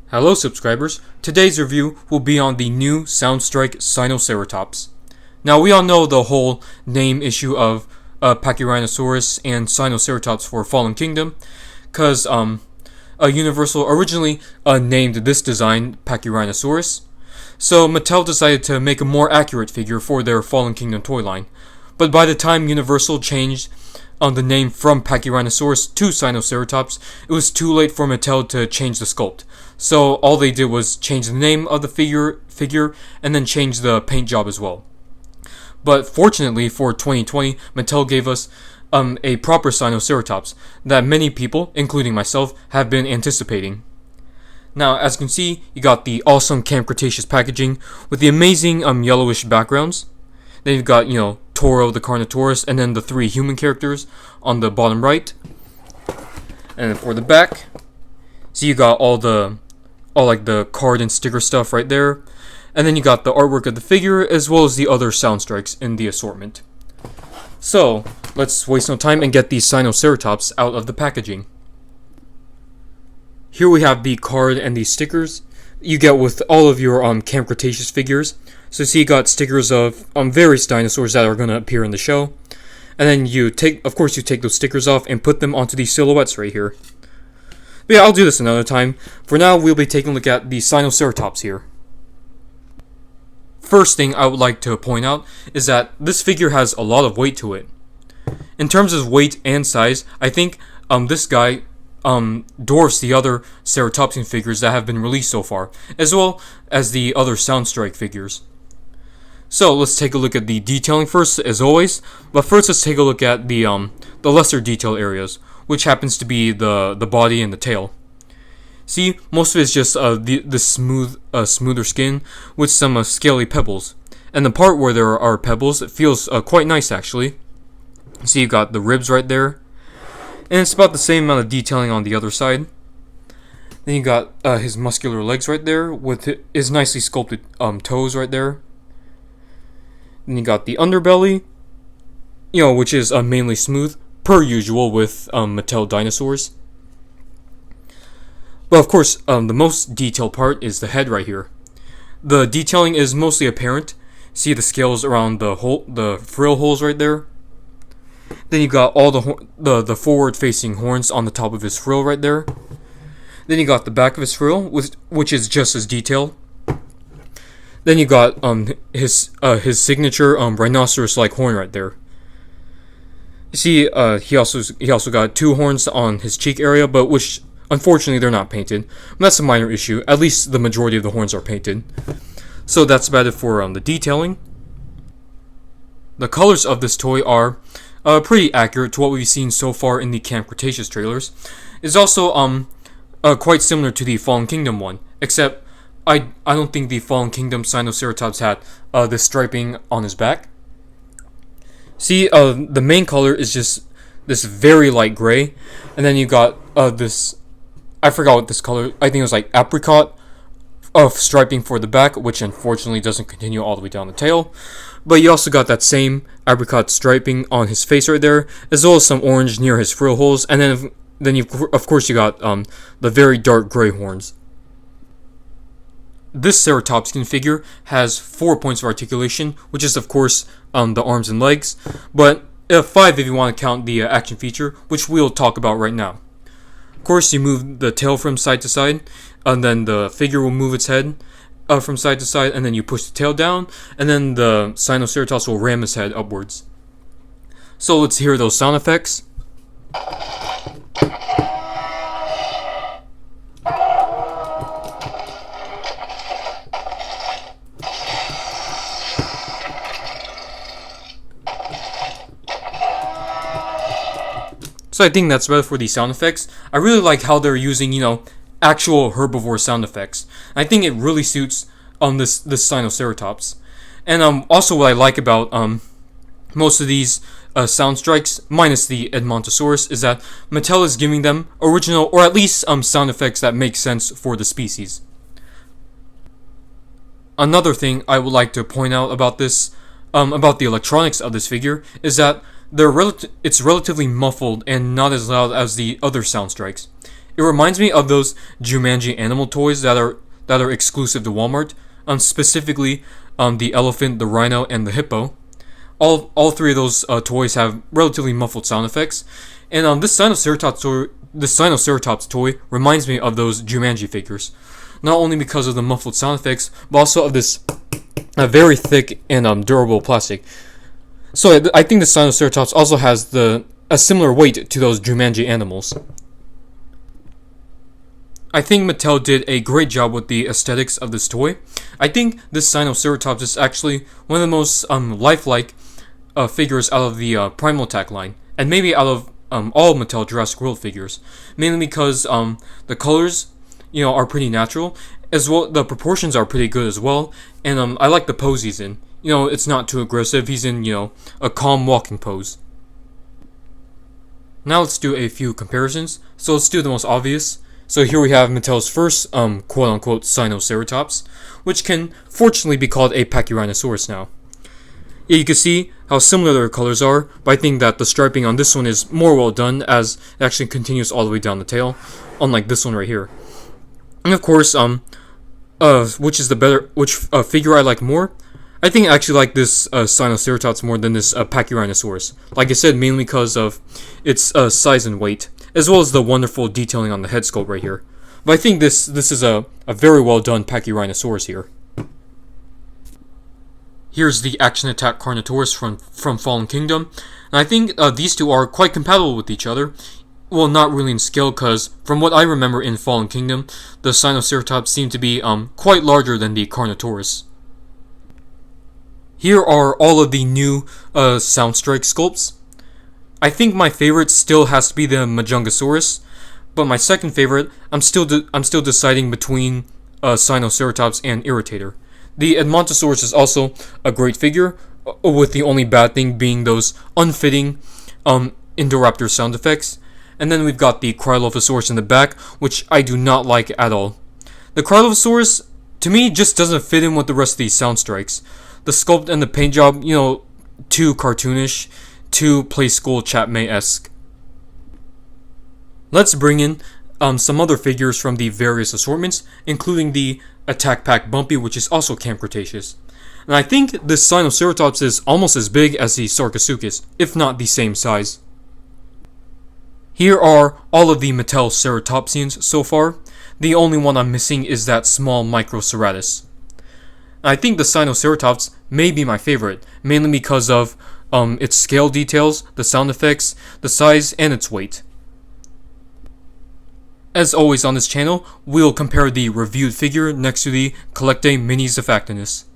Hello subscribers, today's review will be on the new Soundstrike Sinoceratops. Now we all know the whole name issue of Pachyrhinosaurus and Sinoceratops for Fallen Kingdom, because Universal originally named this design Pachyrhinosaurus, so Mattel decided to make a more accurate figure for their Fallen Kingdom toy line. But by the time Universal changed the name from Pachyrhinosaurus to Sinoceratops, it was too late for Mattel to change the sculpt. So all they did was change the name of the figure and then change the paint job as well. But fortunately for 2020, Mattel gave us a proper Sinoceratops that many people, including myself, have been anticipating. Now, as you can see, you got the awesome Camp Cretaceous packaging with the amazing yellowish backgrounds. Then you've got, Toro the Carnotaurus, and then the three human characters on the bottom right. And then for the back, so you got all the card and sticker stuff right there. And then you got the artwork of the figure, as well as the other Soundstrikes in the assortment. So, let's waste no time and get these Sinoceratops out of the packaging. Here we have the card and the stickers you get with all of your Camp Cretaceous figures. So see, you got stickers of various dinosaurs that are going to appear in the show. And then you take those stickers off and put them onto these silhouettes right here. But yeah, I'll do this another time. For now, we'll be taking a look at the Sinoceratops here. First thing I would like to point out is that this figure has a lot of weight to it. In terms of weight and size, I think this guy dwarfs the other Ceratopsian figures that have been released so far, as well as the other Soundstrike figures. So let's take a look at the detailing first, as always. But first, let's take a look at the lesser detail areas, which happens to be the body and the tail. See, most of it is just the smoother skin with some scaly pebbles, and the part where there are pebbles, it feels quite nice actually. See, you got the ribs right there, and it's about the same amount of detailing on the other side. Then you got his muscular legs right there with his nicely sculpted toes right there. Then you got the underbelly, which is mainly smooth, per usual with Mattel dinosaurs. But of course, the most detailed part is the head right here. The detailing is mostly apparent. See the scales around the frill holes right there. Then you got all the forward-facing horns on the top of his frill right there. Then you got the back of his frill, which is just as detailed. Then you got his signature rhinoceros-like horn right there. You see, he also got two horns on his cheek area, but which unfortunately they're not painted. That's a minor issue. At least the majority of the horns are painted. So that's about it for the detailing. The colors of this toy are pretty accurate to what we've seen so far in the Camp Cretaceous trailers. It's also quite similar to the Fallen Kingdom one, except I don't think the Fallen Kingdom Sinoceratops had this striping on his back. See, the main color is just this very light gray, and then you got this, I forgot what this color, I think it was like apricot of striping for the back, which unfortunately doesn't continue all the way down the tail. But you also got that same apricot striping on his face right there, as well as some orange near his frill holes, and then you of course you got the very dark gray horns. This Ceratopsian figure has 4 points of articulation, which is of course the arms and legs, but 5 if you want to count the action feature, which we'll talk about right now. Of course, you move the tail from side to side, and then the figure will move its head from side to side, and then you push the tail down, and then the Sinoceratops will ram his head upwards. So let's hear those sound effects. So I think that's about it for the sound effects. I really like how they're using, actual herbivore sound effects. I think it really suits this Sinoceratops. And also what I like about most of these Soundstrikes, minus the Edmontosaurus, is that Mattel is giving them original, or at least sound effects that make sense for the species. Another thing I would like to point out about this, about the electronics of this figure, is that it's relatively muffled and not as loud as the other Soundstrikes. It reminds me of those Jumanji animal toys that are exclusive to Walmart. Specifically, the elephant, the rhino, and the hippo. All three of those toys have relatively muffled sound effects, and this Sinoceratops toy reminds me of those Jumanji figures. Not only because of the muffled sound effects, but also of this very thick and durable plastic. So I think the Sinoceratops also has a similar weight to those Jumanji animals. I think Mattel did a great job with the aesthetics of this toy. I think this Sinoceratops is actually one of the most lifelike figures out of the Primal Attack line, and maybe out of all Mattel Jurassic World figures, mainly because the colors, are pretty natural, as well. The proportions are pretty good as well, and I like the pose he's in. It's not too aggressive. He's in a calm walking pose. Now let's do a few comparisons. So let's do the most obvious. So here we have Mattel's first quote-unquote Sinoceratops, which can fortunately be called a Pachyrhinosaurus now. Yeah, you can see how similar their colors are, but I think that the striping on this one is more well done, as it actually continues all the way down the tail, unlike this one right here. And of course, which figure I like more? I think I actually like this Sinoceratops more than this Pachyrhinosaurus. Like I said, mainly because of its size and weight, as well as the wonderful detailing on the head sculpt right here. But I think this is a very well done Pachyrhinosaurus here. Here's the Action Attack Carnotaurus from Fallen Kingdom, and I think these two are quite compatible with each other. Well, not really in scale, because from what I remember in Fallen Kingdom, the Sinoceratops seemed to be quite larger than the Carnotaurus. Here are all of the new Soundstrike sculpts. I think my favorite still has to be the Majungasaurus, but my second favorite, I'm still deciding between Sinoceratops and Irritator. The Edmontosaurus is also a great figure, with the only bad thing being those unfitting Indoraptor sound effects. And then we've got the Cryolophosaurus in the back, which I do not like at all. The Cryolophosaurus, to me, just doesn't fit in with the rest of these sound strikes. The sculpt and the paint job, too cartoonish, too Play School Chatmay-esque. Let's bring in some other figures from the various assortments, including the Attack Pack Bumpy, which is also Camp Cretaceous. And I think this Sinoceratops is almost as big as the Sarcosuchus, if not the same size. Here are all of the Mattel Ceratopsians so far. The only one I'm missing is that small Microceratus. I think the Sinoceratops may be my favorite, mainly because of its scale details, the sound effects, the size, and its weight. As always on this channel, we'll compare the reviewed figure next to the Collecte Minis Effectiveness.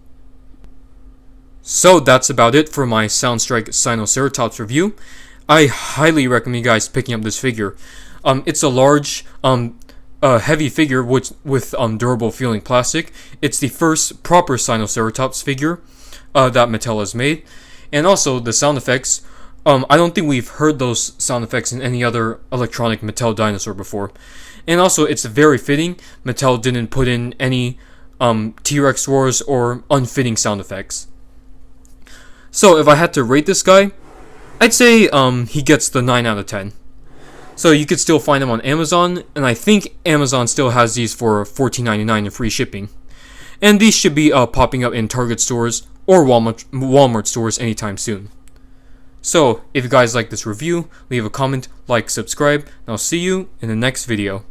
So that's about it for my Soundstrike Sinoceratops review. I highly recommend you guys picking up this figure. It's a large, heavy figure with durable feeling plastic. It's the first proper Sinoceratops figure that Mattel has made. And also, the sound effects, I don't think we've heard those sound effects in any other electronic Mattel dinosaur before. And also, it's very fitting. Mattel didn't put in any T-Rex roars or unfitting sound effects. So, if I had to rate this guy, I'd say he gets the 9 out of 10. So you could still find them on Amazon, and I think Amazon still has these for $14.99 in free shipping. And these should be popping up in Target stores or Walmart stores anytime soon. So, if you guys like this review, leave a comment, like, subscribe, and I'll see you in the next video.